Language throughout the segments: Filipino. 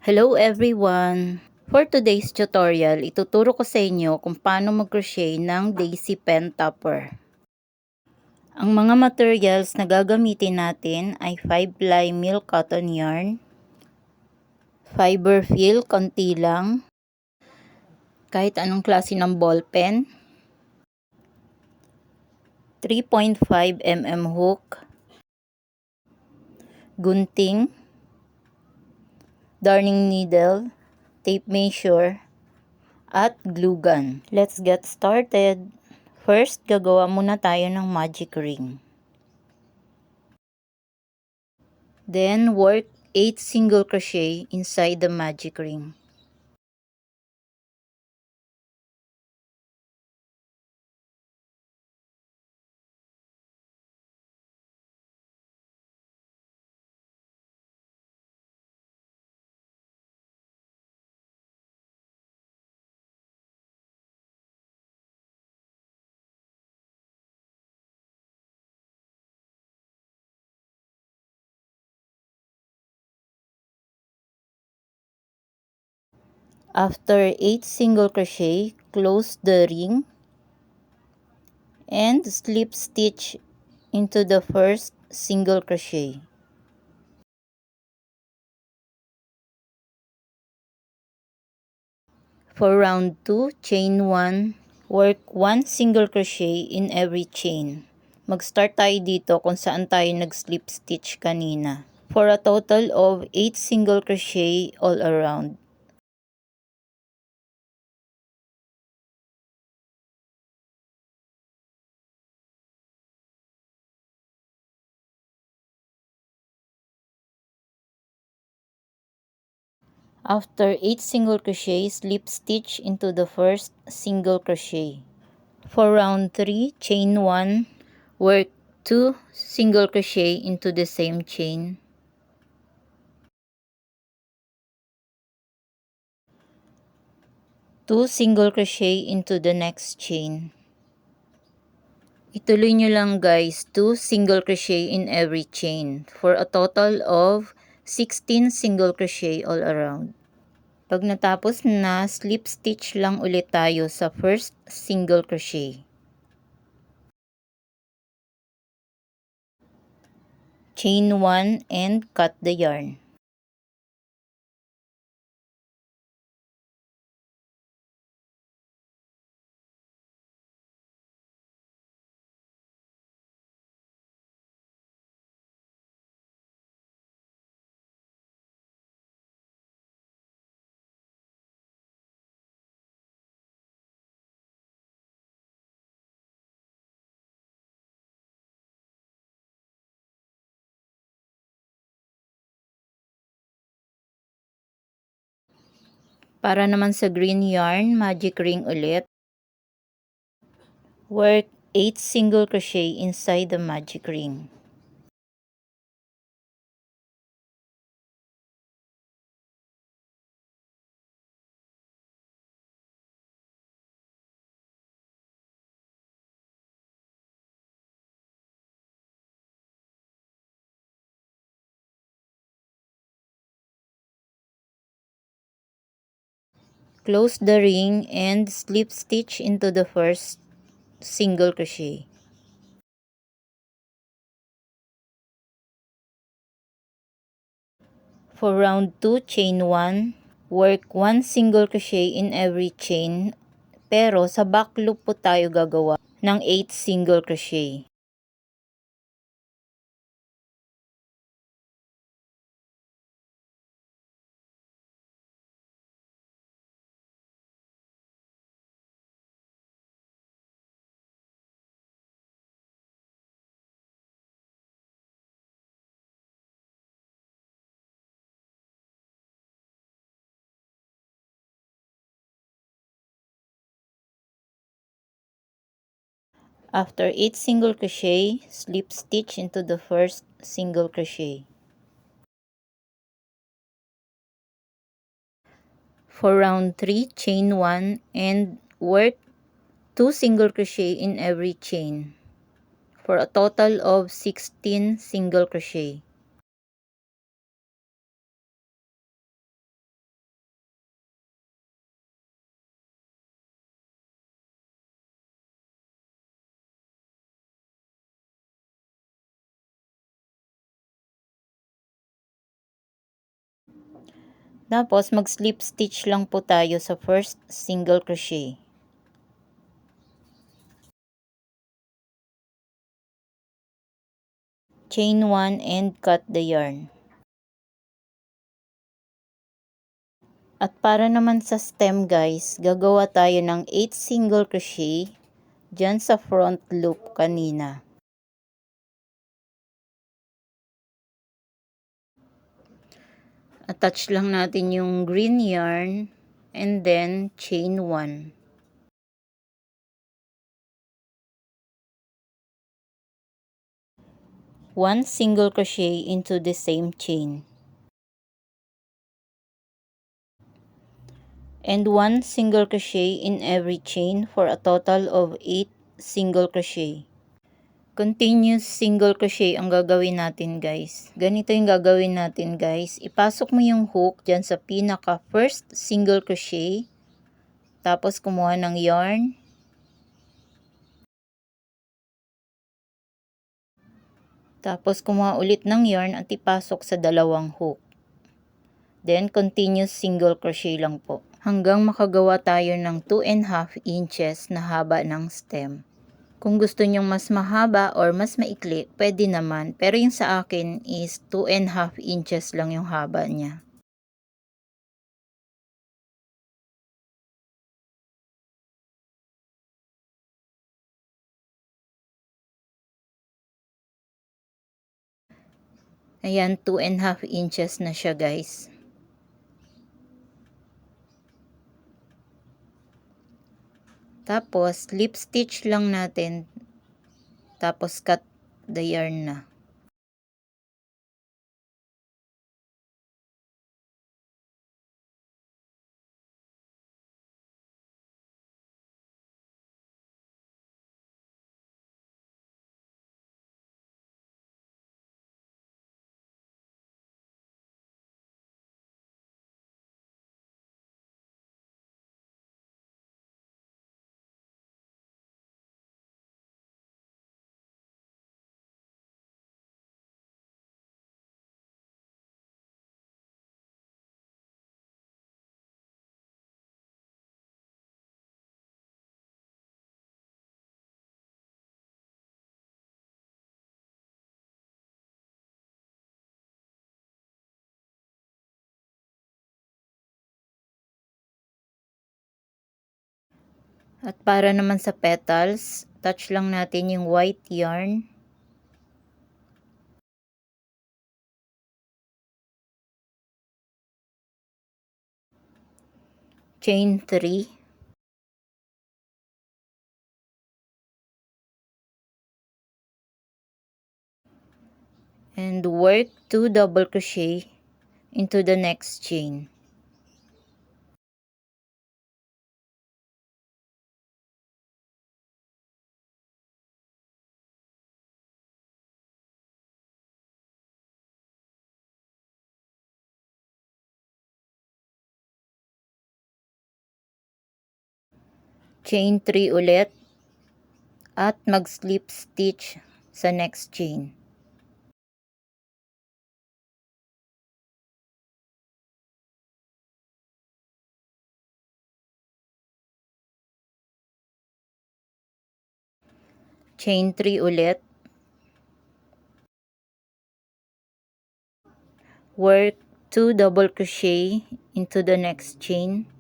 Hello everyone! For today's tutorial, ituturo ko sa inyo kung paano mag-crochet ng daisy pen topper. Ang mga materials na gagamitin natin ay 5-ply milk cotton yarn, fiber fill, konti lang, kahit anong klase ng ball pen, 3.5 mm hook, gunting, darning needle, tape measure, at glue gun. Let's get started! First, gagawa muna tayo ng magic ring. Then, work 8 single crochet inside the magic ring. After 8 single crochet, close the ring and slip stitch into the first single crochet. For round 2, chain 1, work 1 single crochet in every chain. Mag-start tayo dito kung saan tayo nag-slip stitch kanina. For a total of 8 single crochet all around. After 8 single crochet, slip stitch into the first single crochet. For round 3, chain 1, work 2 single crochet into the same chain. Two single crochet into the next chain. Ituloy nyo lang guys, 2 single crochet in every chain for a total of 16 single crochet all around. Pag natapos na, slip stitch lang ulit tayo sa first single crochet. Chain 1 and cut the yarn. Para naman sa green yarn, magic ring ulit. Work 8 single crochet inside the magic ring. Close the ring and slip stitch into the first single crochet. For round 2, chain 1, work 1 single crochet in every chain, pero sa back loop po tayo gagawa ng 8 single crochet. After 8 single crochet, slip stitch into the first single crochet. For round 3, chain 1 and work 2 single crochet in every chain for a total of 16 single crochet. Tapos mag-slip stitch lang po tayo sa first single crochet. Chain 1 and cut the yarn. At para naman sa stem guys, gagawa tayo ng 8 single crochet dyan sa front loop kanina. Attach lang natin yung green yarn and then chain 1. One single crochet into the same chain. And 1 single crochet in every chain for a total of 8 single crochet. Continuous single crochet ang gagawin natin guys. Ganito yung gagawin natin guys. Ipasok mo yung hook dyan sa pinaka first single crochet. Tapos kumuha ng yarn. Tapos kumuha ulit ng yarn at ipasok sa dalawang hook. Then continuous single crochet lang po. Hanggang makagawa tayo ng 2.5 inches na haba ng stem. Kung gusto nyong mas mahaba or mas maikli, pwede naman. Pero yung sa akin is 2.5 inches lang yung haba niya. Ayan, 2.5 inches na siya guys. Tapos, slip stitch lang natin. Tapos, cut the yarn na. At para naman sa petals, touch lang natin yung white yarn. Chain 3. And work 2 double crochet into the next chain. Chain 3 ulit at mag-slip stitch sa next chain. Chain 3 ulit. Work 2 double crochet into the next chain.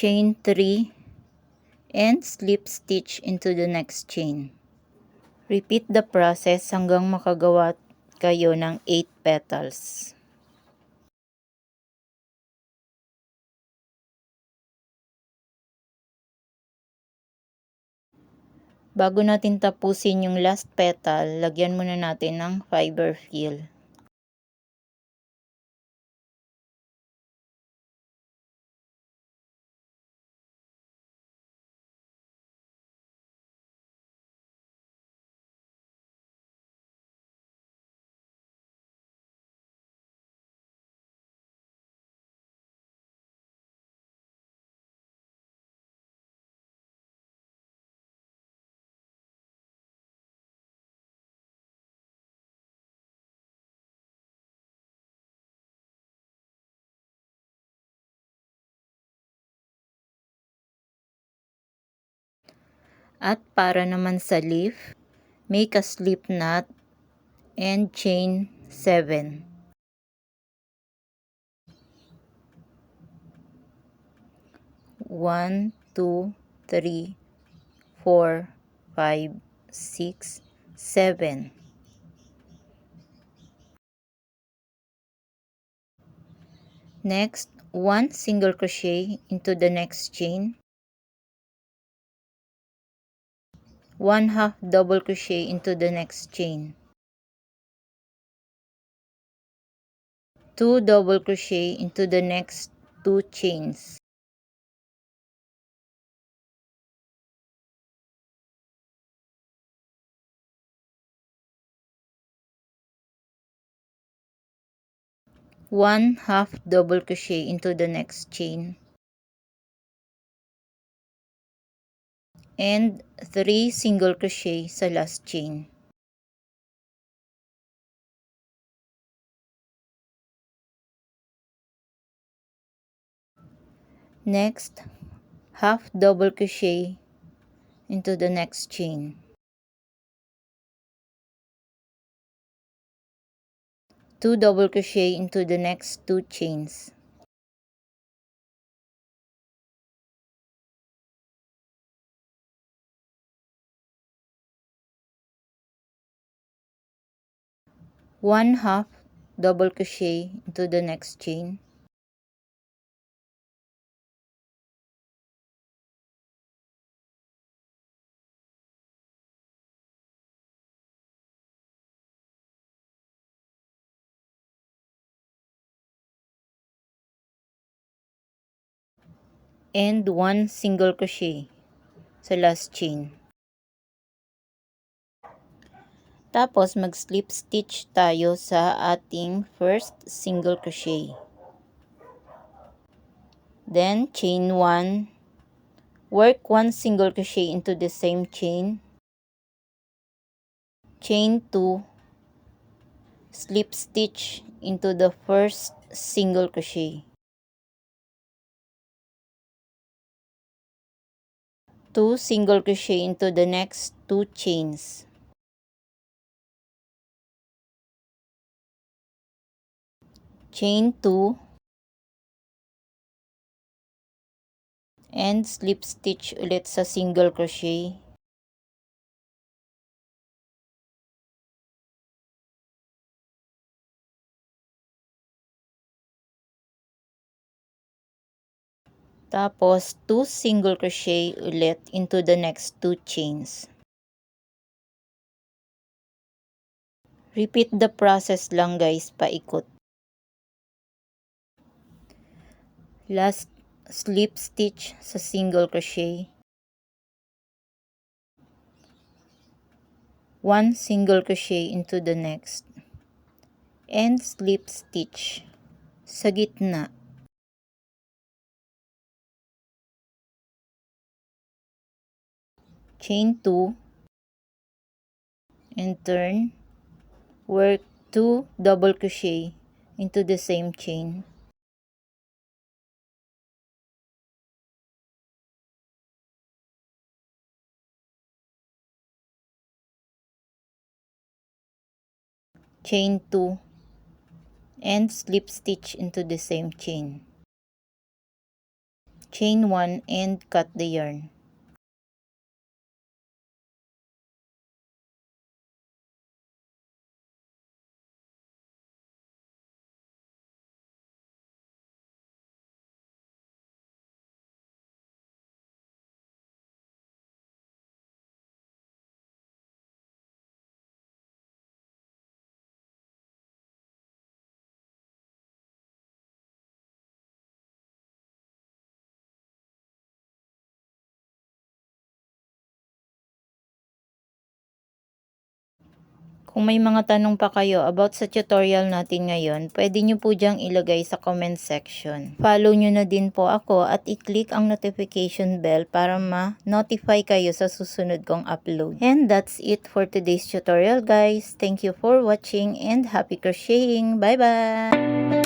Chain 3 and slip stitch into the next chain. Repeat the process hanggang makagawa kayo ng 8 petals. Bago natin tapusin yung last petal, lagyan muna natin ng fiber fill. At para naman sa leaf, make a slip knot and chain 7. 1, 2, 3, 4, 5, 6, 7. Next, 1 single crochet into the next chain, 1 half double crochet into the next chain, 2 double crochet into the next 2 chains, 1 half double crochet into the next chain, and 3 single crochet sa last chain. Next, half double crochet into the next chain, 2 double crochet into the next 2 chains, 1 half double crochet into the next chain, and 1 single crochet sa last chain. Tapos mag slip stitch tayo sa ating first single crochet. Then chain 1, work 1 single crochet into the same chain, chain 2, slip stitch into the first single crochet, 2 single crochet into the next 2 chains, chain 2, and slip stitch ulit sa single crochet, tapos 2 single crochet ulit into the next 2 chains. Repeat the process lang guys, paikot. Last slip stitch sa single crochet, 1 single crochet into the next, and slip stitch sa gitna. Chain 2 and turn, work 2 double crochet into the same chain, chain 2, and slip stitch into the same chain, chain 1, and cut the yarn. Kung may mga tanong pa kayo about sa tutorial natin ngayon, pwede nyo po dyang ilagay sa comment section. Follow nyo na din po ako at i-click ang notification bell para ma-notify kayo sa susunod kong upload. And that's it for today's tutorial guys. Thank you for watching and happy crocheting. Bye bye!